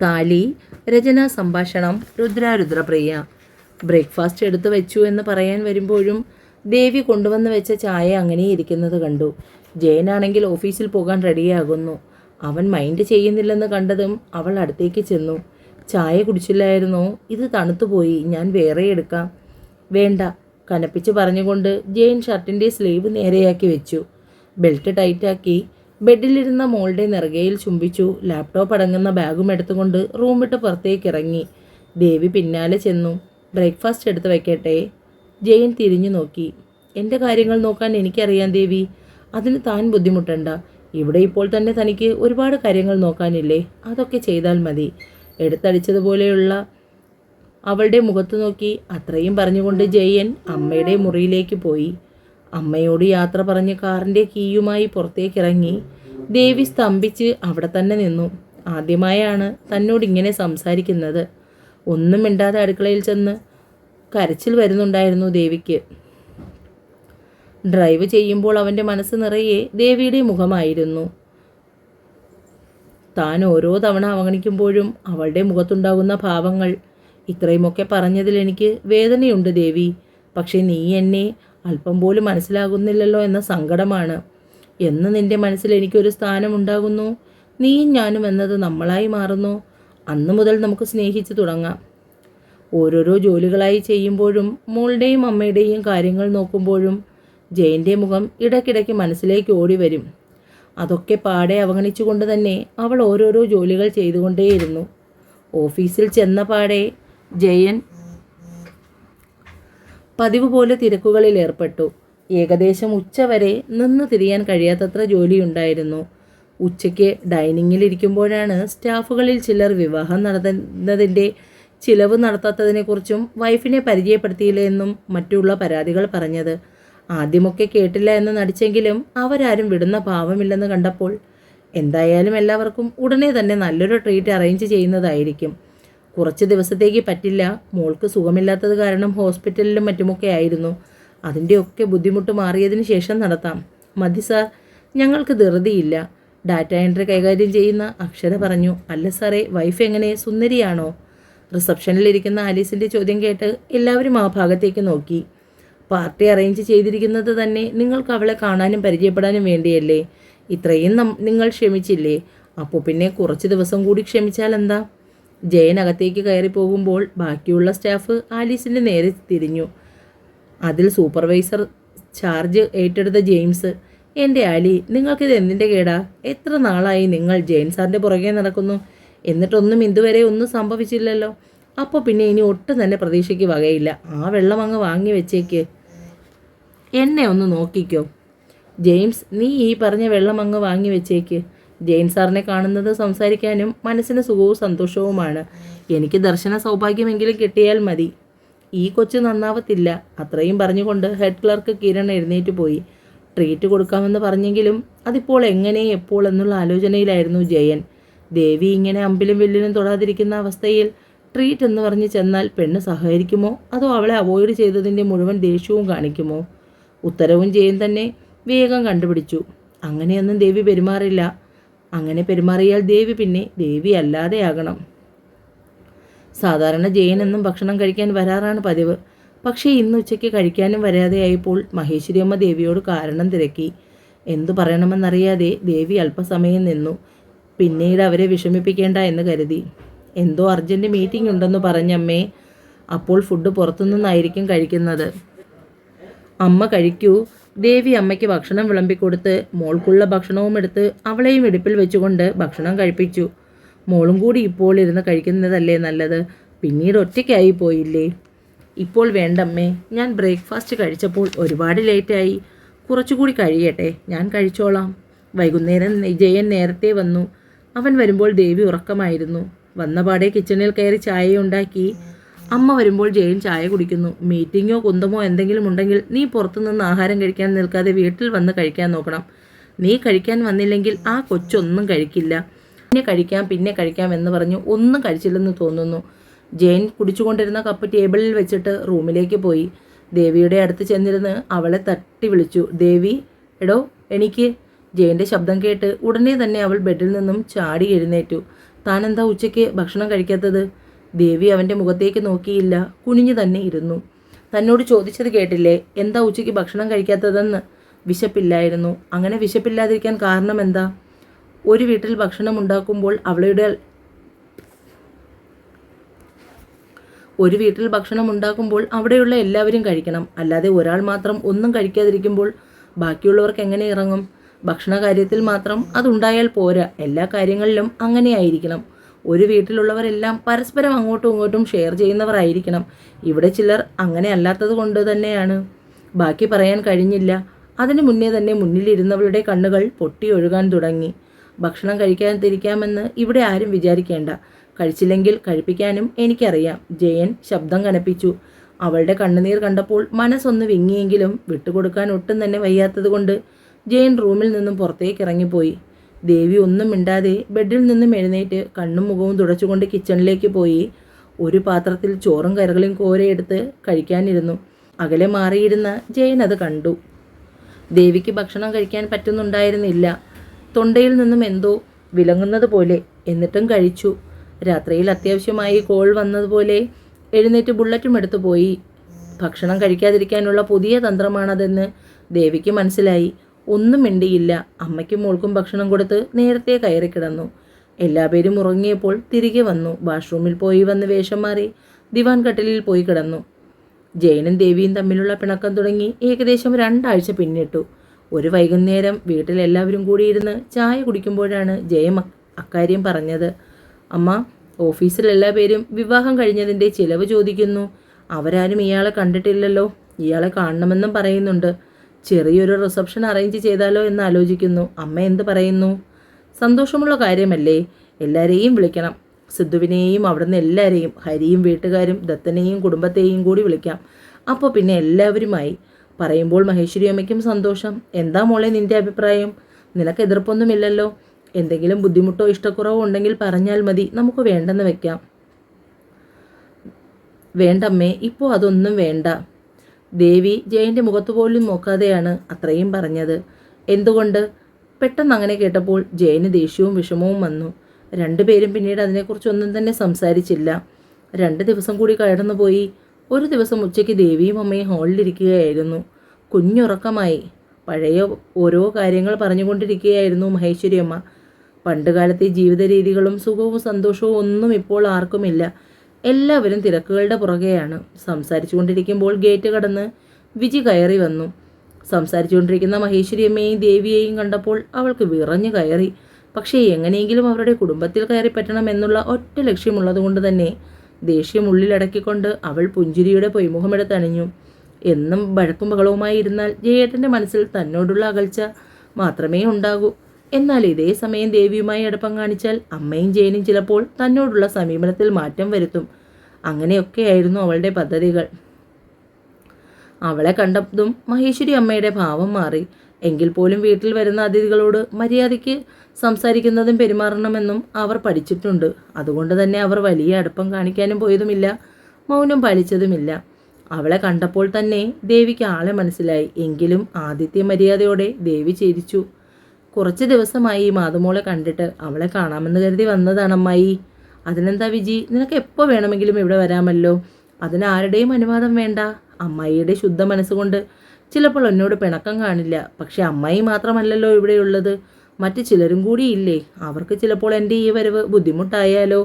താലി രചനാ സംഭാഷണം രുദ്രാരുദ്രപ്രിയ. ബ്രേക്ക്ഫാസ്റ്റ് എടുത്തു വെച്ചു എന്ന് പറയാൻ വരുമ്പോഴും ദേവി കൊണ്ടുവന്ന് വെച്ച ചായ അങ്ങനെ ഇരിക്കുന്നത് കണ്ടു. ജയനാണെങ്കിൽ ഓഫീസിൽ പോകാൻ റെഡിയാകുന്നു. അവൻ മൈൻഡ് ചെയ്യുന്നില്ലെന്ന് കണ്ടതും അവൾ അടുത്തേക്ക് ചെന്നു. ചായ കുടിച്ചില്ലായിരുന്നോ? ഇത് തണുത്തുപോയി, ഞാൻ വേറെ എടുക്കാം. വേണ്ട, കനപ്പിച്ച് പറഞ്ഞുകൊണ്ട് ജയൻ ഷർട്ടിൻ്റെ സ്ലീവ് നേരെയാക്കി വെച്ചു. ബെൽറ്റ് ടൈറ്റാക്കി ബെഡിലിരുന്ന മോളുടെ നെറുകയിൽ ചുംബിച്ചു. ലാപ്ടോപ്പ് അടങ്ങുന്ന ബാഗും എടുത്തുകൊണ്ട് റൂം വിട്ട് പുറത്തേക്ക് ഇറങ്ങി. ദേവി പിന്നാലെ ചെന്നു. ബ്രേക്ക്ഫാസ്റ്റ് എടുത്ത് വയ്ക്കട്ടെ? ജയൻ തിരിഞ്ഞു നോക്കി. എൻ്റെ കാര്യങ്ങൾ നോക്കാൻ എനിക്കറിയാം ദേവി, അതിന് താൻ ബുദ്ധിമുട്ടണ്ട. ഇവിടെ ഇപ്പോൾ തന്നെ തനിക്ക് ഒരുപാട് കാര്യങ്ങൾ നോക്കാനില്ലേ, അതൊക്കെ ചെയ്താൽ മതി. എടുത്തടിച്ചതുപോലെയുള്ള അവളുടെ മുഖത്ത് നോക്കി അത്രയും പറഞ്ഞുകൊണ്ട് ജയൻ അമ്മയുടെ മുറിയിലേക്ക് പോയി. അമ്മയോട് യാത്ര പറഞ്ഞ് കാറിൻ്റെ കീയുമായി പുറത്തേക്കിറങ്ങി. ദേവി സ്തംഭിച്ച് അവിടെ തന്നെ നിന്നു. ആദ്യമായാണ് തന്നോട് ഇങ്ങനെ സംസാരിക്കുന്നത്. ഒന്നും മിണ്ടാതെ അടുക്കളയിൽ ചെന്ന് കരച്ചിൽ വരുന്നുണ്ടായിരുന്നു ദേവിക്ക്. ഡ്രൈവ് ചെയ്യുമ്പോൾ അവൻ്റെ മനസ്സ് നിറയെ ദേവിയുടെ മുഖമായിരുന്നു. താൻ ഓരോ തവണ അവഗണിക്കുമ്പോഴും അവളുടെ മുഖത്തുണ്ടാകുന്ന ഭാവങ്ങൾ. ഇത്രയുമൊക്കെ പറഞ്ഞതിൽ എനിക്ക് വേദനയുണ്ട് ദേവി, പക്ഷേ നീ എന്നെ അല്പം പോലും മനസ്സിലാകുന്നില്ലല്ലോ എന്ന സങ്കടമാണ്. എന്ന് നിൻ്റെ മനസ്സിൽ എനിക്കൊരു സ്ഥാനമുണ്ടാകുന്നു, നീയും ഞാനും എന്നത് നമ്മളായി മാറുന്നു, അന്നു മുതൽ നമുക്ക് സ്നേഹിച്ച് തുടങ്ങാം. ഓരോരോ ജോലികളായി ചെയ്യുമ്പോഴും മോളുടെയും അമ്മയുടെയും കാര്യങ്ങൾ നോക്കുമ്പോഴും ജയൻ്റെ മുഖം ഇടയ്ക്കിടയ്ക്ക് മനസ്സിലേക്ക് ഓടി വരും. അതൊക്കെ പാടെ അവഗണിച്ചുകൊണ്ട് തന്നെ അവൾ ഓരോരോ ജോലികൾ ചെയ്തുകൊണ്ടേയിരുന്നു. ഓഫീസിൽ ചെന്ന പാടെ ജയൻ പതിവ് പോലെ തിരക്കുകളിൽ ഏർപ്പെട്ടു. ഏകദേശം ഉച്ചവരെ നിന്ന് തിരിയാൻ കഴിയാത്തത്ര ജോലിയുണ്ടായിരുന്നു. ഉച്ചയ്ക്ക് ഡൈനിങ്ങിലിരിക്കുമ്പോഴാണ് സ്റ്റാഫുകളിൽ ചിലർ വിവാഹം നടത്തുന്നതിൻ്റെ ചിലവ് നടത്താത്തതിനെക്കുറിച്ചും വൈഫിനെ പരിചയപ്പെടുത്തിയില്ല എന്നും മറ്റുള്ള പരാതികൾ പറഞ്ഞത്. ആദ്യമൊക്കെ കേട്ടില്ല എന്ന് നടിച്ചെങ്കിലും അവരാരും വിടുന്ന ഭാവമില്ലെന്ന് കണ്ടപ്പോൾ എന്തായാലും എല്ലാവർക്കും ഉടനെ തന്നെ നല്ലൊരു ട്രീറ്റ് അറേഞ്ച് ചെയ്യുന്നതായിരിക്കും. കുറച്ച് ദിവസത്തേക്ക് പറ്റില്ല, മോൾക്ക് സുഖമില്ലാത്തത് കാരണം ഹോസ്പിറ്റലിലും മറ്റുമൊക്കെ ആയിരുന്നു. അതിൻ്റെയൊക്കെ ബുദ്ധിമുട്ട് മാറിയതിന് ശേഷം നടത്താം. മതി സാർ, ഞങ്ങൾക്ക് ധൃതിയില്ല, ഡാറ്റ എൻട്രി കൈകാര്യം ചെയ്യുന്ന അക്ഷര പറഞ്ഞു. അല്ല സാറേ, വൈഫ് എങ്ങനെ, സുന്ദരിയാണോ? റിസപ്ഷനിലിരിക്കുന്ന ആലീസിൻ്റെ ചോദ്യം കേട്ട് എല്ലാവരും ആ ഭാഗത്തേക്ക് നോക്കി. പാർട്ടി അറേഞ്ച് ചെയ്തിരിക്കുന്നത് തന്നെ നിങ്ങൾക്ക് അവളെ കാണാനും പരിചയപ്പെടാനും വേണ്ടിയല്ലേ? ഇത്രയും നിങ്ങൾ ക്ഷമിച്ചില്ലേ? അപ്പോൾ പിന്നെ കുറച്ച് ദിവസം കൂടി ക്ഷമിച്ചാൽ എന്താ? ജയൻ അകത്തേക്ക് കയറി പോകുമ്പോൾ ബാക്കിയുള്ള സ്റ്റാഫ് ആലീസിൻ്റെ നേരെ തിരിഞ്ഞു. അതിൽ സൂപ്പർവൈസർ ചാർജ് ഏറ്റെടുത്ത ജെയിംസ്. എൻ്റെ ആലി, നിങ്ങൾക്കിത് എന്തിൻ്റെ കേടാ? എത്ര നാളായി നിങ്ങൾ ജെയിൻ സാറിൻ്റെ പുറകെ നടക്കുന്നു, എന്നിട്ടൊന്നും ഇതുവരെ ഒന്നും സംഭവിച്ചില്ലല്ലോ. അപ്പോൾ പിന്നെ ഇനി ഒട്ടും തന്നെ പ്രതീക്ഷയ്ക്ക് വകയില്ല. ആ വെള്ളം അങ്ങ് വാങ്ങി വെച്ചേക്ക്. എന്നെ ഒന്ന് നോക്കിക്കോ ജെയിംസ്, നീ ഈ പറഞ്ഞ വെള്ളം അങ്ങ് വാങ്ങി വെച്ചേക്ക്. ജെയിൻ സാറിനെ കാണുന്നത് സംസാരിക്കാനും മനസ്സിന് സുഖവും സന്തോഷവുമാണ്. എനിക്ക് ദർശന സൗഭാഗ്യമെങ്കിലും കിട്ടിയാൽ മതി. ഈ കൊച്ചു നന്നാവത്തില്ല. അത്രയും പറഞ്ഞുകൊണ്ട് ഹെഡ് ക്ലർക്ക് കിരൺ എഴുന്നേറ്റ് പോയി. ട്രീറ്റ് കൊടുക്കാമെന്ന് പറഞ്ഞെങ്കിലും അതിപ്പോൾ എങ്ങനെ എപ്പോൾ എന്നുള്ള ആലോചനയിലായിരുന്നു ജയൻ. ദേവി ഇങ്ങനെ അമ്പിലും വില്ലിനും തൊടാതിരിക്കുന്ന അവസ്ഥയിൽ ട്രീറ്റ് എന്ന് പറഞ്ഞ് ചെന്നാൽ പെണ്ണ് സഹകരിക്കുമോ, അതോ അവളെ അവോയ്ഡ് ചെയ്തതിൻ്റെ മുഴുവൻ ദേഷ്യവും കാണിക്കുമോ? ഉത്തരവും ജയൻ തന്നെ വേഗം കണ്ടുപിടിച്ചു. അങ്ങനെയൊന്നും ദേവി പെരുമാറില്ല. അങ്ങനെ പെരുമാറിയാൽ ദേവി പിന്നെ ദേവി അല്ലാതെയാകണം. സാധാരണ ജയൻ എന്നും ഭക്ഷണം കഴിക്കാൻ വരാറാണ് പതിവ്. പക്ഷേ ഇന്ന് ഉച്ചയ്ക്ക് കഴിക്കാനും വരാതെയായപ്പോൾ മഹേശ്വരി അമ്മ ദേവിയോട് കാരണം തിരക്കി. എന്തു പറയണമെന്നറിയാതെ ദേവി അല്പസമയം നിന്നു. പിന്നീട് അവരെ വിഷമിപ്പിക്കേണ്ട എന്ന് കരുതി. എന്തോ അർജൻറ്റ് മീറ്റിംഗ് ഉണ്ടെന്ന് പറഞ്ഞമ്മേ. അപ്പോൾ ഫുഡ് പുറത്തുനിന്നായിരിക്കും കഴിക്കുന്നത്. അമ്മ കഴിക്കൂ. ദേവി അമ്മയ്ക്ക് ഭക്ഷണം വിളമ്പിക്കൊടുത്ത് മോൾക്കുള്ള ഭക്ഷണവും എടുത്ത് അവളെയും ഇടുപ്പിൽ വെച്ചുകൊണ്ട് ഭക്ഷണം കഴിപ്പിച്ചു. മോളും കൂടി ഇപ്പോൾ ഇരുന്ന് കഴിക്കുന്നതല്ലേ നല്ലത്, പിന്നീട് ഒറ്റയ്ക്കായി പോയില്ലേ? ഇപ്പോൾ വേണ്ടമ്മേ, ഞാൻ ബ്രേക്ക്ഫാസ്റ്റ് കഴിച്ചപ്പോൾ ഒരുപാട് ലേറ്റായി. കുറച്ചുകൂടി കഴിയട്ടെ, ഞാൻ കഴിച്ചോളാം. വൈകുന്നേരം ജയൻ നേരത്തെ വന്നു. അവൻ വരുമ്പോൾ ദേവി ഉറക്കമായിരുന്നു. വന്നപാടെ കിച്ചണിൽ കയറി ചായ ഉണ്ടാക്കി. അമ്മ വരുമ്പോൾ ജയൻ ചായ കുടിക്കുന്നു. മീറ്റിങ്ങോ കുന്തമോ എന്തെങ്കിലും ഉണ്ടെങ്കിൽ നീ പുറത്തുനിന്ന് ആഹാരം കഴിക്കാൻ നിൽക്കാതെ വീട്ടിൽ വന്ന് കഴിക്കാൻ നോക്കണം. നീ കഴിക്കാൻ വന്നില്ലെങ്കിൽ ആ കൊച്ചൊന്നും കഴിക്കില്ല. പിന്നെ കഴിക്കാം എന്ന് പറഞ്ഞു ഒന്നും കഴിച്ചില്ലെന്ന് തോന്നുന്നു. ജയൻ കുടിച്ചുകൊണ്ടിരുന്ന കപ്പ് ടേബിളിൽ വെച്ചിട്ട് റൂമിലേക്ക് പോയി. ദേവിയുടെ അടുത്ത് ചെന്നിരുന്ന് അവളെ തട്ടി വിളിച്ചു. ദേവി, എടോ എനിക്ക്. ജയൻ്റെ ശബ്ദം കേട്ട് ഉടനെ തന്നെ അവൾ ബെഡിൽ നിന്നും ചാടി എഴുന്നേറ്റു. താൻ എന്താ ഉച്ചയ്ക്ക് ഭക്ഷണം കഴിക്കാത്തത്? ദേവി അവൻ്റെ മുഖത്തേക്ക് നോക്കിയില്ല, കുനിഞ്ഞു തന്നെ ഇരുന്നു. തന്നോട് ചോദിച്ചത് കേട്ടില്ലേ, എന്താ ഉച്ചയ്ക്ക് ഭക്ഷണം കഴിക്കാത്തതെന്ന്? വിശപ്പില്ലായിരുന്നു. അങ്ങനെ വിശപ്പില്ലാതിരിക്കാൻ കാരണം എന്താ? ഒരു വീട്ടിൽ ഭക്ഷണം ഉണ്ടാക്കുമ്പോൾ അവിടെയുള്ള എല്ലാവരും കഴിക്കണം. അല്ലാതെ ഒരാൾ മാത്രം ഒന്നും കഴിക്കാതിരിക്കുമ്പോൾ ബാക്കിയുള്ളവർക്ക് എങ്ങനെ ഇറങ്ങും? ഭക്ഷണ കാര്യത്തിൽ മാത്രം അതുണ്ടായാൽ പോരാ, എല്ലാ കാര്യങ്ങളിലും അങ്ങനെയായിരിക്കണം. ഒരു വീട്ടിലുള്ളവരെല്ലാം പരസ്പരം അങ്ങോട്ടും ഇങ്ങോട്ടും ഷെയർ ചെയ്യുന്നവരായിരിക്കണം. ഇവിടെ ചിലർ അങ്ങനെ അല്ലാത്തത് കൊണ്ട് തന്നെയാണ്. ബാക്കി പറയാൻ കഴിഞ്ഞില്ല. അതിനു മുന്നേ തന്നെ മുന്നിലിരുന്നവളുടെ കണ്ണുകൾ പൊട്ടിയൊഴുകാൻ തുടങ്ങി. ഭക്ഷണം കഴിക്കാൻ തിരിക്കാമെന്ന് ഇവിടെ ആരും വിചാരിക്കേണ്ട. കഴിച്ചില്ലെങ്കിൽ കഴിപ്പിക്കാനും എനിക്കറിയാം. ജയൻ ശബ്ദം കനപ്പിച്ചു. അവളുടെ കണ്ണുനീർ കണ്ടപ്പോൾ മനസ്സൊന്ന് വിങ്ങിയെങ്കിലും വിട്ടുകൊടുക്കാൻ ഒട്ടും തന്നെ വയ്യാത്തതുകൊണ്ട് ജയൻ റൂമിൽ നിന്നും പുറത്തേക്ക് ഇറങ്ങിപ്പോയി. ദേവി ഒന്നും മിണ്ടാതെ ബെഡിൽ നിന്നും എഴുന്നേറ്റ് കണ്ണും മുഖവും തുടച്ചുകൊണ്ട് കിച്ചണിലേക്ക് പോയി. ഒരു പാത്രത്തിൽ ചോറും കറികളും കോരയെടുത്ത് കഴിക്കാനിരുന്നു. അകലെ മാറിയിരുന്ന ജയൻ അത് കണ്ടു. ദേവിക്ക് ഭക്ഷണം കഴിക്കാൻ പറ്റുന്നുണ്ടായിരുന്നില്ല. തൊണ്ടയിൽ നിന്നും എന്തോ വിലങ്ങുന്നത് പോലെ. എന്നിട്ടും കഴിച്ചു. രാത്രിയിൽ അത്യാവശ്യമായി കോൾ വന്നതുപോലെ എഴുന്നേറ്റ് ബുള്ളറ്റും എടുത്തു പോയി. ഭക്ഷണം കഴിക്കാതിരിക്കാനുള്ള പുതിയ തന്ത്രമാണതെന്ന് ദേവിക്ക് മനസ്സിലായി. ഒന്നും മിണ്ടിയില്ല. അമ്മയ്ക്കും മോൾക്കും ഭക്ഷണം കൊടുത്ത് നേരത്തെ കയറി കിടന്നു. എല്ലാവരും ഉറങ്ങിയപ്പോൾ തിരികെ വന്നു. വാഷ്റൂമിൽ പോയി വന്ന് വേഷം മാറി ദിവാൻ കട്ടിലിൽ പോയി കിടന്നു. ജയനും ദേവിയും തമ്മിലുള്ള പിണക്കം തുടങ്ങി ഏകദേശം 2 ആഴ്ച പിന്നിട്ടു. ഒരു വൈകുന്നേരം വീട്ടിലെല്ലാവരും കൂടിയിരുന്ന് ചായ കുടിക്കുമ്പോഴാണ് ജയം അക്കാര്യം പറഞ്ഞത്. അമ്മ, ഓഫീസിൽ എല്ലാ പേരും വിവാഹം കഴിഞ്ഞതിൻ്റെ ചിലവ് ചോദിക്കുന്നു. അവരാരും ഇയാളെ കണ്ടിട്ടില്ലല്ലോ. ഇയാളെ കാണണമെന്നും പറയുന്നുണ്ട്. ചെറിയൊരു റിസപ്ഷൻ അറേഞ്ച് ചെയ്താലോ എന്ന് ആലോചിക്കുന്നു. അമ്മ എന്ത് പറയുന്നു? സന്തോഷമുള്ള കാര്യമല്ലേ? എല്ലാവരെയും വിളിക്കണം. സിദ്ധുവിനെയും അവിടുന്ന് എല്ലാവരെയും, ഹരിയും വീട്ടുകാരും ദത്തനെയും കുടുംബത്തെയും കൂടി വിളിക്കാം. അപ്പോൾ പിന്നെ എല്ലാവരുമായി പറയുമ്പോൾ മഹേശ്വരി അമ്മയ്ക്കും സന്തോഷം. എന്താ മോളെ നിൻ്റെ അഭിപ്രായം? നിനക്ക് എതിർപ്പൊന്നുമില്ലല്ലോ. എന്തെങ്കിലും ബുദ്ധിമുട്ടോ ഇഷ്ടക്കുറവോ ഉണ്ടെങ്കിൽ പറഞ്ഞാൽ മതി, നമുക്ക് വേണ്ടെന്ന് വെക്കാം. വേണ്ടമ്മേ, ഇപ്പോൾ അതൊന്നും വേണ്ട. ദേവി ജയൻ്റെ മുഖത്ത് പോലും നോക്കാതെയാണ് അത്രയും പറഞ്ഞത്. എന്തുകൊണ്ട്? പെട്ടെന്ന് അങ്ങനെ കേട്ടപ്പോൾ ജയന് ദേഷ്യവും വിഷമവും വന്നു. രണ്ടുപേരും പിന്നീട് അതിനെക്കുറിച്ചൊന്നും തന്നെ സംസാരിച്ചില്ല. 2 ദിവസം കൂടി കടന്നുപോയി. ഒരു ദിവസം ഉച്ചയ്ക്ക് ദേവിയും അമ്മയും ഹാളിലിരിക്കുകയായിരുന്നു. കുഞ്ഞുറക്കമായി. പഴയ ഓരോ കാര്യങ്ങൾ പറഞ്ഞുകൊണ്ടിരിക്കുകയായിരുന്നു മഹേശ്വരി അമ്മ. പണ്ടുകാലത്തെ ജീവിത രീതികളും സുഖവും സന്തോഷവും ഒന്നും ഇപ്പോൾ ആർക്കുമില്ല. എല്ലാവരും തിരക്കുകളുടെ പുറകെയാണ്. സംസാരിച്ചുകൊണ്ടിരിക്കുമ്പോൾ ഗേറ്റ് കടന്ന് വിജി കയറി വന്നു. സംസാരിച്ചുകൊണ്ടിരിക്കുന്ന മഹേശ്വരിയമ്മയെയും ദേവിയെയും കണ്ടപ്പോൾ അവൾക്ക് വിറഞ്ഞു കയറി. പക്ഷേ എങ്ങനെയെങ്കിലും അവരുടെ കുടുംബത്തിൽ കയറി പറ്റണം എന്നുള്ള ഒറ്റ ലക്ഷ്യമുള്ളതുകൊണ്ട് തന്നെ ദേഷ്യം ഉള്ളിലടക്കിക്കൊണ്ട് അവൾ പുഞ്ചിരിയുടെ പൊയ്മുഖമെടുത്തണിഞ്ഞു. എന്നും വഴക്കും ബഹളവുമായി ഇരുന്നാൽ ജയേട്ടൻ്റെ മനസ്സിൽ തന്നോടുള്ള അകൽച്ച മാത്രമേ ഉണ്ടാകൂ. എന്നാൽ ഇതേ സമയം ദേവിയുമായി അടുപ്പം കാണിച്ചാൽ അമ്മയും ജയനും ചിലപ്പോൾ തന്നോടുള്ള സമീപനത്തിൽ മാറ്റം വരുത്തും. അങ്ങനെയൊക്കെയായിരുന്നു അവളുടെ പദ്ധതികൾ. അവളെ കണ്ടതും മഹേശ്വരി അമ്മയുടെ ഭാവം മാറി. എങ്കിൽ പോലും വീട്ടിൽ വരുന്ന അതിഥികളോട് മര്യാദയ്ക്ക് സംസാരിക്കുന്നതും പെരുമാറണമെന്നും അവർ പഠിച്ചിട്ടുണ്ട്. അതുകൊണ്ട് തന്നെ അവർ വലിയ അടുപ്പം കാണിക്കാനും പോയതുമില്ല, മൗനം പാലിച്ചതുമില്ല. അവളെ കണ്ടപ്പോൾ തന്നെ ദേവിക്ക് ആളെ മനസ്സിലായി. എങ്കിലും ആദിത്യ മര്യാദയോടെ ദേവി ചിരിച്ചു. കുറച്ച് ദിവസമായി മാതുമോളെ കണ്ടിട്ട്. അവളെ കാണാമെന്ന് കരുതി വന്നതാണ് അമ്മായി. അതിനെന്താ വിജി, നിനക്ക് എപ്പോൾ വേണമെങ്കിലും ഇവിടെ വരാമല്ലോ. അതിന് ആരുടെയും അനുവാദം വേണ്ട. അമ്മായിയുടെ ശുദ്ധ മനസ്സുകൊണ്ട് ചിലപ്പോൾ എന്നോട് പിണക്കം കാണില്ല. പക്ഷെ അമ്മായി മാത്രമല്ലല്ലോ ഇവിടെയുള്ളത്, മറ്റു ചിലരും കൂടിയില്ലേ. അവർക്ക് ചിലപ്പോൾ എൻ്റെ ഈ വരവ് ബുദ്ധിമുട്ടായാലോ?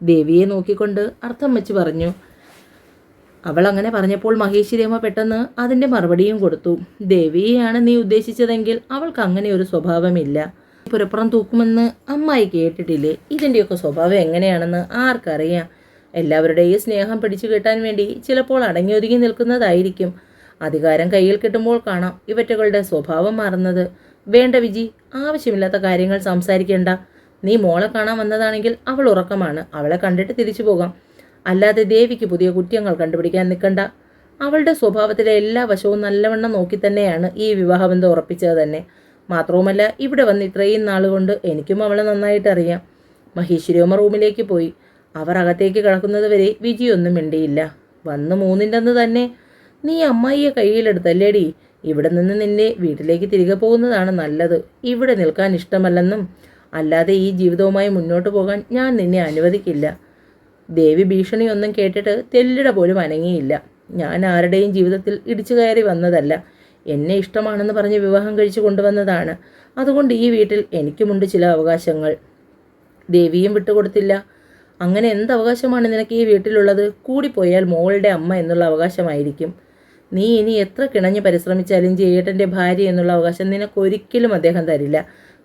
ദേവിയെ നോക്കിക്കൊണ്ട് അർത്ഥം വെച്ച് പറഞ്ഞു. അവൾ അങ്ങനെ പറഞ്ഞപ്പോൾ മഹേശ്വരിയമ്മ പെട്ടെന്ന് അതിൻ്റെ മറുപടിയും കൊടുത്തു. ദേവിയെയാണ് നീ ഉദ്ദേശിച്ചതെങ്കിൽ അവൾക്ക് അങ്ങനെ ഒരു സ്വഭാവമില്ല. പുരപ്പുറം തൂക്കുമെന്ന് അമ്മായി കേട്ടിട്ടില്ലേ? ഇതിൻ്റെയൊക്കെ സ്വഭാവം എങ്ങനെയാണെന്ന് ആർക്കറിയാം. എല്ലാവരുടെയും സ്നേഹം പിടിച്ചു കിട്ടാൻ വേണ്ടി ചിലപ്പോൾ അടങ്ങിയൊതുങ്ങി നിൽക്കുന്നതായിരിക്കും. അധികാരം കയ്യിൽ കിട്ടുമ്പോൾ കാണാം ഇവറ്റകളുടെ സ്വഭാവം മാറുന്നത്. വേണ്ട വിജി, ആവശ്യമില്ലാത്ത കാര്യങ്ങൾ സംസാരിക്കേണ്ട. നീ മോളെ കാണാൻ വന്നതാണെങ്കിൽ അവൾ ഉറക്കമാണ്. അവളെ കണ്ടിട്ട് തിരിച്ചു പോകാം. അല്ലാതെ ദേവിക്ക് പുതിയ കുറ്റങ്ങൾ കണ്ടുപിടിക്കാൻ നിൽക്കണ്ട. അവളുടെ സ്വഭാവത്തിലെ എല്ലാ വശവും നല്ലവണ്ണം നോക്കി തന്നെയാണ് ഈ വിവാഹബന്ധം ഉറപ്പിച്ചത് തന്നെ. മാത്രവുമല്ല, ഇവിടെ വന്ന് ഇത്രയും നാളുകൊണ്ട് എനിക്കും അവളെ നന്നായിട്ട് അറിയാം. മഹേശ്വരിയമ്മ റൂമിലേക്ക് പോയി. അവർ അകത്തേക്ക് കിടക്കുന്നത് വരെ വിജിയൊന്നും മിണ്ടിയില്ല. വന്ന് 3-ൻ്റെ അന്ന് തന്നെ നീ അമ്മായിയെ കയ്യിലെടുത്തല്ലേടി? ഇവിടെ നിന്ന് നിന്നെ വീട്ടിലേക്ക് തിരികെ പോകുന്നതാണ് നല്ലത്. ഇവിടെ നിൽക്കാൻ ഇഷ്ടമല്ലെന്നും അല്ലാതെ ഈ ജീവിതവുമായി മുന്നോട്ട് പോകാൻ ഞാൻ നിന്നെ അനുവദിക്കില്ല. ദേവി ഭീഷണിയൊന്നും കേട്ടിട്ട് തെല്ലിട പോലും അനങ്ങിയില്ല. ഞാൻ ആരുടെയും ജീവിതത്തിൽ ഇടിച്ചു കയറി വന്നതല്ല. എന്നെ ഇഷ്ടമാണെന്ന് പറഞ്ഞ് വിവാഹം കഴിച്ചു കൊണ്ടുവന്നതാണ്. അതുകൊണ്ട് ഈ വീട്ടിൽ എനിക്കുമുണ്ട് ചില അവകാശങ്ങൾ. ദേവിയും വിട്ടുകൊടുത്തില്ല. അങ്ങനെ എന്ത് അവകാശമാണ് നിനക്ക് ഈ വീട്ടിലുള്ളത്? കൂടിപ്പോയാൽ മോളുടെ അമ്മ എന്നുള്ള അവകാശമായിരിക്കും. നീ ഇനി എത്ര കിണഞ്ഞ് പരിശ്രമിച്ചാലും ജയേട്ടൻ്റെ ഭാര്യ എന്നുള്ള അവകാശം നിനക്കൊരിക്കലും അദ്ദേഹം തരില്ല.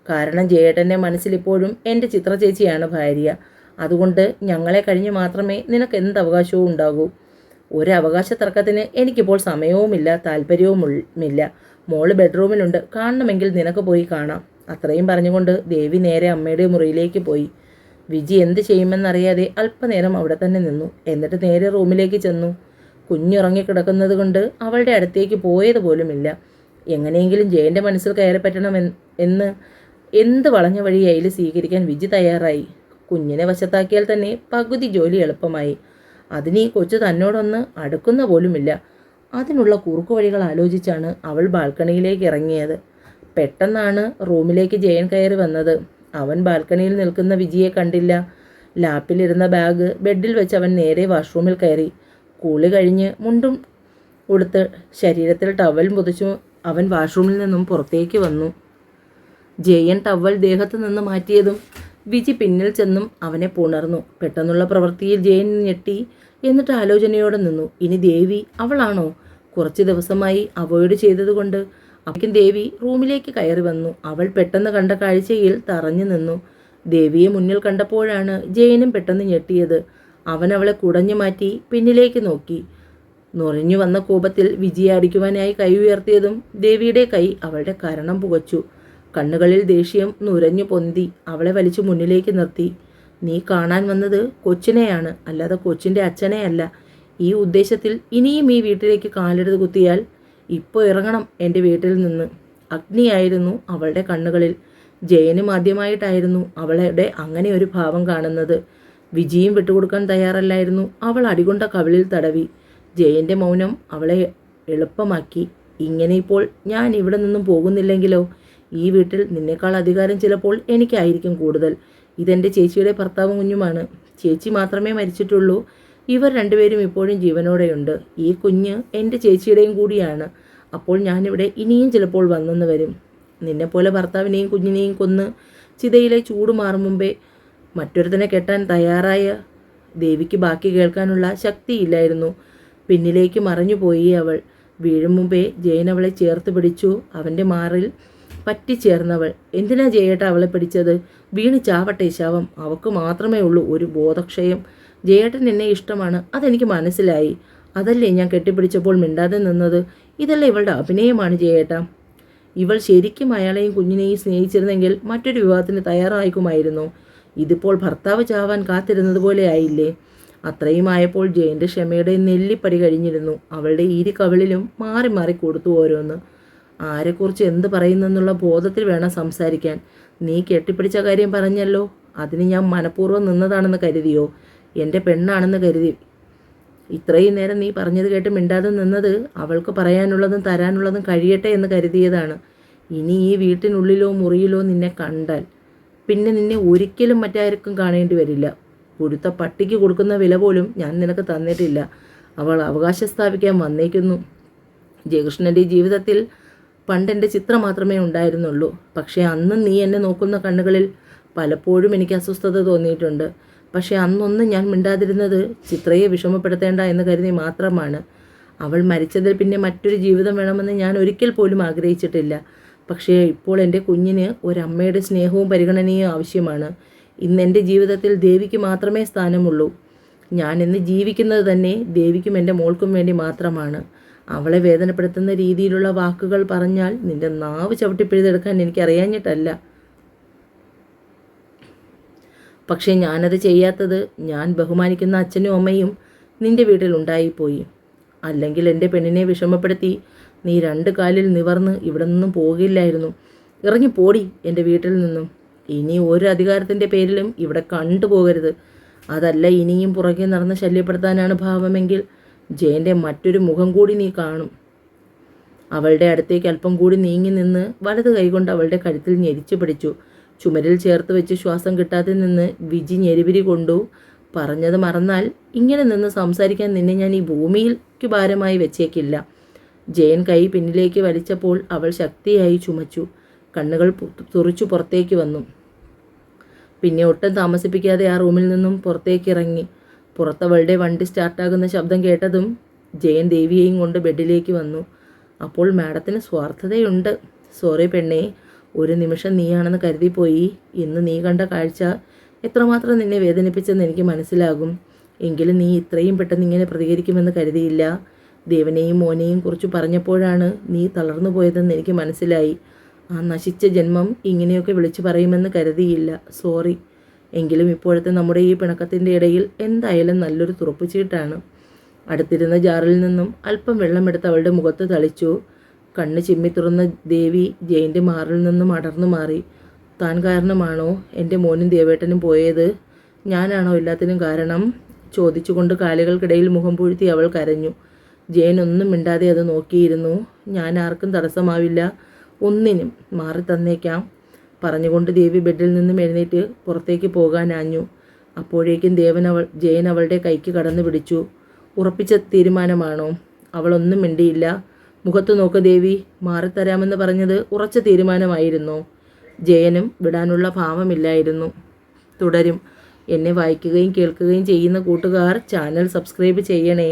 കാരണം ജയേട്ടൻ്റെ മനസ്സിലിപ്പോഴും എൻ്റെ ചിത്ര ചേച്ചിയാണ് ഭാര്യ. അതുകൊണ്ട് ഞങ്ങളെ കഴിഞ്ഞ് മാത്രമേ നിനക്ക് എന്ത് അവകാശവും ഉണ്ടാകൂ. ഒരു അവകാശ തർക്കത്തിന് എനിക്കിപ്പോൾ സമയവുമില്ല, താല്പര്യവുമില്ല. മോള് ബെഡ്റൂമിലുണ്ട്, കാണണമെങ്കിൽ നിനക്ക് പോയി കാണാം. അത്രയും പറഞ്ഞുകൊണ്ട് ദേവി നേരെ അമ്മയുടെ മുറിയിലേക്ക് പോയി. വിജി എന്ത് ചെയ്യുമെന്നറിയാതെ അല്പനേരം അവിടെ തന്നെ നിന്നു. എന്നിട്ട് നേരെ റൂമിലേക്ക് ചെന്നു. കുഞ്ഞുറങ്ങിക്കിടക്കുന്നത് കൊണ്ട് അവളുടെ അടുത്തേക്ക് പോയതുപോലുമില്ല. എങ്ങനെയെങ്കിലും ജയൻ്റെ മനസ്സിൽ കയറി പറ്റണമെന്ന് എന്ത് വളഞ്ഞ വഴിയായാലും സ്വീകരിക്കാൻ വിജി തയ്യാറായി. കുഞ്ഞിനെ വശത്താക്കിയാൽ തന്നെ പകുതി ജോലി എളുപ്പമായി. അതിന് ഈ കൊച്ചു തന്നോടൊന്ന് അടുക്കുന്ന പോലുമില്ല. അതിനുള്ള കുറുക്കുവഴികൾ ആലോചിച്ചാണ് അവൾ ബാൽക്കണിയിലേക്ക് ഇറങ്ങിയത്. പെട്ടെന്നാണ് റൂമിലേക്ക് ജയൻ കയറി വന്നത്. അവൻ ബാൽക്കണിയിൽ നിൽക്കുന്ന വിജിയെ കണ്ടില്ല. ലാപ്പിലിരുന്ന ബാഗ് ബെഡിൽ വെച്ച് അവൻ നേരെ വാഷ്റൂമിൽ കയറി. കുളി കഴിഞ്ഞ് മുണ്ടും ഉടുത്ത് ശരീരത്തിൽ ടവൽ പുതച്ചു അവൻ വാഷ്റൂമിൽ നിന്നും പുറത്തേക്ക് വന്നു. ജയൻ ടവൽ ദേഹത്ത് നിന്ന് മാറ്റിയതും വിജി പിന്നിൽ ചെന്നും അവനെ പുണർന്നു. പെട്ടെന്നുള്ള പ്രവൃത്തിയിൽ ജയൻ ഞെട്ടി. എന്നിട്ട് ആലോചനയോടെ നിന്നു. ഇനി ദേവി അവളാണോ? കുറച്ച് ദിവസമായി അവോയ്ഡ് ചെയ്തതുകൊണ്ട് അപ്പോഴേക്കും ദേവി റൂമിലേക്ക് കയറി വന്നു. അവൾ പെട്ടെന്ന് കണ്ട കാഴ്ചയിൽ തറഞ്ഞു നിന്നു. ദേവിയെ മുന്നിൽ കണ്ടപ്പോഴാണ് ജയനും പെട്ടെന്ന് ഞെട്ടിയത്. അവൻ അവളെ കുടഞ്ഞു മാറ്റി പിന്നിലേക്ക് നോക്കി. നുറഞ്ഞു വന്ന കോപത്തിൽ വിജിയെ അടിക്കുവാനായി കൈ ഉയർത്തിയതും ദേവിയുടെ കൈ അവളുടെ കരണം പുകച്ചു. കണ്ണുകളിൽ ദേഷ്യം നുരഞ്ഞു പൊന്തി. അവളെ വലിച്ചു മുന്നിലേക്ക് നിർത്തി. നീ കാണാൻ വന്നത് കൊച്ചിനെയാണ്, അല്ലാതെ കൊച്ചിൻ്റെ അച്ഛനെയല്ല. ഈ ഉദ്ദേശത്തിൽ ഇനിയും ഈ വീട്ടിലേക്ക് കാലെടുത്ത് കുത്തിയാൽ ഇപ്പോൾ ഇറങ്ങണം എൻ്റെ വീട്ടിൽ നിന്ന്. അഗ്നിയായിരുന്നു അവളുടെ കണ്ണുകളിൽ. ജയനും ആദ്യമായിട്ടായിരുന്നു അവളുടെ അങ്ങനെ ഒരു ഭാവം കാണുന്നത്. വിജിയും വിട്ടുകൊടുക്കാൻ തയ്യാറല്ലായിരുന്നു. അവൾ അടികൊണ്ട കവിളിൽ തടവി. ജയൻ്റെ മൗനം അവളെ എളുപ്പമാക്കി. ഇങ്ങനെ ഇപ്പോൾ ഞാൻ ഇവിടെ നിന്നും പോകുന്നില്ലെങ്കിലോ? ഈ വീട്ടിൽ നിന്നേക്കാൾ അധികാരം ചിലപ്പോൾ എനിക്കായിരിക്കും കൂടുതൽ. ഇതെൻ്റെ ചേച്ചിയുടെ ഭർത്താവും കുഞ്ഞുമാണ്. ചേച്ചി മാത്രമേ മരിച്ചിട്ടുള്ളൂ. ഇവർ രണ്ടുപേരും ഇപ്പോഴും ജീവനോടെയുണ്ട്. ഈ കുഞ്ഞ് എൻ്റെ ചേച്ചിയുടെയും കൂടിയാണ്. അപ്പോൾ ഞാനിവിടെ ഇനിയും ചിലപ്പോൾ വന്നെന്ന് വരും. നിന്നെപ്പോലെ ഭർത്താവിനെയും കുഞ്ഞിനെയും കൊന്ന് ചിതയിലെ ചൂട് മാറും മുമ്പേ മറ്റൊരുത്തനെ കെട്ടാൻ തയ്യാറായ ദേവിക്ക് ബാക്കി കേൾക്കാനുള്ള ശക്തിയില്ലായിരുന്നു. പിന്നിലേക്ക് മറഞ്ഞുപോയി അവൾ. വീഴും മുമ്പേ ജയൻ അവളെ ചേർത്ത് പിടിച്ചു. അവൻ്റെ മാറിൽ പറ്റിച്ചേർന്നവൾ. എന്തിനാ ജയേട്ട അവളെ പിടിച്ചത്? വീണ് ചാവട്ടെ ശവം. അവൾക്ക് മാത്രമേ ഉള്ളൂ ഒരു ബോധക്ഷയം. ജയേട്ടൻ എന്നെ ഇഷ്ടമാണ്, അതെനിക്ക് മനസ്സിലായി. അതല്ലേ ഞാൻ കെട്ടിപ്പിടിച്ചപ്പോൾ മിണ്ടാതെ നിന്നത്. ഇതല്ലേ ഇവളുടെ അഭിനയമാണ് ജയേട്ട. ഇവൾ ശരിക്കും അയാളെയും കുഞ്ഞിനെയും സ്നേഹിച്ചിരുന്നെങ്കിൽ മറ്റൊരു വിവാഹത്തിന് തയ്യാറായിക്കുമായിരുന്നു. ഇതിപ്പോൾ ഭർത്താവ് ചാവാൻ കാത്തിരുന്നത് പോലെ ആയില്ലേ? അത്രയും ആയപ്പോൾ ജയൻ്റെ ക്ഷമയുടെ നെല്ലിപ്പടി കഴിഞ്ഞിരുന്നു. അവളുടെ കവിളിലും മാറി മാറി കൊടുത്തു ഓരോന്ന്. ആരെക്കുറിച്ച് എന്ത് പറയുന്നെന്നുള്ള ബോധത്തിൽ വേണം സംസാരിക്കാൻ. നീ കെട്ടിപ്പിടിച്ച കാര്യം പറഞ്ഞല്ലോ, അതിന് ഞാൻ മനഃപൂർവ്വം നിന്നതാണെന്ന് കരുതിയോ? എൻ്റെ പെണ്ണാണെന്ന് കരുതി ഇത്രയും നേരം നീ പറഞ്ഞത് കേട്ട് മിണ്ടാതെ നിന്നത് അവൾക്ക് പറയാനുള്ളതും തരാനുള്ളതും കഴിയട്ടെ എന്ന് കരുതിയതാണ്. ഇനി ഈ വീട്ടിനുള്ളിലോ മുറിയിലോ നിന്നെ കണ്ടാൽ പിന്നെ നിന്നെ ഒരിക്കലും മറ്റാർക്കും കാണേണ്ടി വരില്ല. കൊടുത്ത പട്ടിക്ക് കൊടുക്കുന്ന വില പോലും ഞാൻ നിനക്ക് തന്നിട്ടില്ല. അവൾ അവകാശം സ്ഥാപിക്കാൻ വന്നേക്കുന്നു. ജയകൃഷ്ണൻ്റെ ജീവിതത്തിൽ പണ്ടെൻ്റെ ചിത്രം മാത്രമേ ഉണ്ടായിരുന്നുള്ളൂ. പക്ഷേ അന്നും നീ എന്നെ നോക്കുന്ന കണ്ണുകളിൽ പലപ്പോഴും എനിക്ക് അസ്വസ്ഥത തോന്നിയിട്ടുണ്ട്. പക്ഷേ അന്നൊന്നും ഞാൻ മിണ്ടാതിരുന്നത് ചിത്രയെ വിഷമപ്പെടുത്തേണ്ട എന്ന് കരുതി മാത്രമാണ്. അവൾ മരിച്ചതിൽ പിന്നെ മറ്റൊരു ജീവിതം വേണമെന്ന് ഞാൻ ഒരിക്കൽ പോലും ആഗ്രഹിച്ചിട്ടില്ല. പക്ഷേ ഇപ്പോൾ എൻ്റെ കുഞ്ഞിന് ഒരമ്മയുടെ സ്നേഹവും പരിഗണനയും ആവശ്യമാണ്. ഇന്ന് എൻ്റെ ജീവിതത്തിൽ ദേവിക്ക് മാത്രമേ സ്ഥാനമുള്ളൂ. ഞാൻ ഇന്ന് ജീവിക്കുന്നത് തന്നെ ദേവിക്കും എൻ്റെ മോൾക്കും വേണ്ടി മാത്രമാണ്. അവളെ വേദനപ്പെടുത്തുന്ന രീതിയിലുള്ള വാക്കുകൾ പറഞ്ഞാൽ നിൻ്റെ നാവ് ചവിട്ടിപ്പിഴുതെടുക്കാൻ എനിക്കറിയാഞ്ഞിട്ടല്ല. പക്ഷേ ഞാനത് ചെയ്യാത്തത് ഞാൻ ബഹുമാനിക്കുന്ന അച്ഛനും അമ്മയും നിൻ്റെ വീട്ടിലുണ്ടായിപ്പോയി. അല്ലെങ്കിൽ എൻ്റെ പെണ്ണിനെ വിഷമപ്പെടുത്തി നീ 2 കാലിൽ നിവർന്ന് ഇവിടെ നിന്നും പോകില്ലായിരുന്നു. ഇറങ്ങിപ്പോടി എൻ്റെ വീട്ടിൽ നിന്നും. ഇനി ഒരു അധികാരത്തിൻ്റെ പേരിലും ഇവിടെ കണ്ടുപോകരുത്. അതല്ല ഇനിയും പുറകെ നടന്ന് ശല്യപ്പെടുത്താനാണ് ഭാവമെങ്കിൽ ജയൻ്റെ മറ്റൊരു മുഖം കൂടി നീ കാണും. അവളുടെ അടുത്തേക്ക് അല്പം കൂടി നീങ്ങി നിന്ന് വലത് കൈകൊണ്ട് അവളുടെ കഴുത്തിൽ ഞെരിച്ചു പിടിച്ചു. ചുമരിൽ ചേർത്ത് വെച്ച് ശ്വാസം കിട്ടാതെ നിന്ന് വിജി ഞെരിപിരി കൊണ്ടു. പറഞ്ഞത് മറന്നാൽ ഇങ്ങനെ നിന്ന് സംസാരിക്കാൻ നിന്നെ ഞാൻ ഈ ഭൂമിയിലേക്ക് ഭാരമായി വെച്ചേക്കില്ല. ജയൻ കൈ പിന്നിലേക്ക് വലിച്ചപ്പോൾ അവൾ ശക്തിയായി ചുമച്ചു. കണ്ണുകൾ തുറിച്ചു പുറത്തേക്ക് വന്നു. പിന്നെ ഒട്ടും താമസിപ്പിക്കാതെ ആ റൂമിൽ നിന്നും പുറത്തേക്ക് ഇറങ്ങി. പുറത്തവളുടെ വണ്ടി സ്റ്റാർട്ടാകുന്ന ശബ്ദം കേട്ടതും ജയൻ ദേവിയെയും കൊണ്ട് ബെഡിലേക്ക് വന്നു. അപ്പോൾ മാഡത്തിന് സ്വാർത്ഥതയുണ്ട്. സോറി പെണ്ണേ, ഒരു നിമിഷം നീയാണെന്ന് കരുതിപ്പോയി. ഇന്ന് നീ കണ്ട കാഴ്ച എത്രമാത്രം നിന്നെ വേദനിപ്പിച്ചെന്ന് എനിക്ക് മനസ്സിലാകും. എങ്കിലും നീ ഇത്രയും പെട്ടെന്ന് ഇങ്ങനെ പ്രതികരിക്കുമെന്ന് കരുതിയില്ല. ദേവനെയും മോനെയും കുറിച്ച് പറഞ്ഞപ്പോഴാണ് നീ തളർന്നു പോയതെന്ന് എനിക്ക് മനസ്സിലായി. ആ നശിച്ച ജന്മം ഇങ്ങനെയൊക്കെ വിളിച്ചു പറയുമെന്ന് കരുതിയില്ല. സോറി. എങ്കിലും ഇപ്പോഴത്തെ നമ്മുടെ ഈ പിണക്കത്തിൻ്റെ ഇടയിൽ എന്തായാലും നല്ലൊരു തുറപ്പുചീട്ടാണ്. അടുത്തിരുന്ന ജാറിൽ നിന്നും അല്പം വെള്ളമെടുത്ത് അവളുടെ മുഖത്ത് തളിച്ചു. കണ്ണ് ചിമ്മി തുറന്ന ദേവി ജയൻ്റെ മാറിൽ നിന്നും അടർന്നു മാറി. താൻ കാരണമാണോ എൻ്റെ മോനും ദേവേട്ടനും പോയത്? ഞാനാണോ എല്ലാത്തിനും കാരണം? ചോദിച്ചുകൊണ്ട് കാലുകൾക്കിടയിൽ മുഖം പൂഴ്ത്തി അവൾ കരഞ്ഞു. ജയൻ ഒന്നും മിണ്ടാതെ അത് നോക്കിയിരുന്നു. ഞാൻ ആർക്കും തടസ്സമാവില്ല, ഒന്നിനും. മാറി തന്നേക്കാം പറഞ്ഞുകൊണ്ട് ദേവി ബെഡിൽ നിന്നും എഴുന്നേറ്റ് പുറത്തേക്ക് പോകാനാഞ്ഞു. അപ്പോഴേക്കും ജയൻ അവളുടെ കൈക്ക് കടന്നു പിടിച്ചു. ഉറപ്പിച്ച തീരുമാനമാണോ? അവളൊന്നും മിണ്ടിയില്ല. മുഖത്ത് നോക്ക് ദേവി, മാറിത്തരാമെന്ന് പറഞ്ഞത് ഉറച്ച തീരുമാനമായിരുന്നോ? ജയനും വിടാനുള്ള ഭാവമില്ലായിരുന്നു. തുടരും. എന്നെ വായിക്കുകയും കേൾക്കുകയും ചെയ്യുന്ന കൂട്ടുകാർ ചാനൽ സബ്സ്ക്രൈബ് ചെയ്യണേ.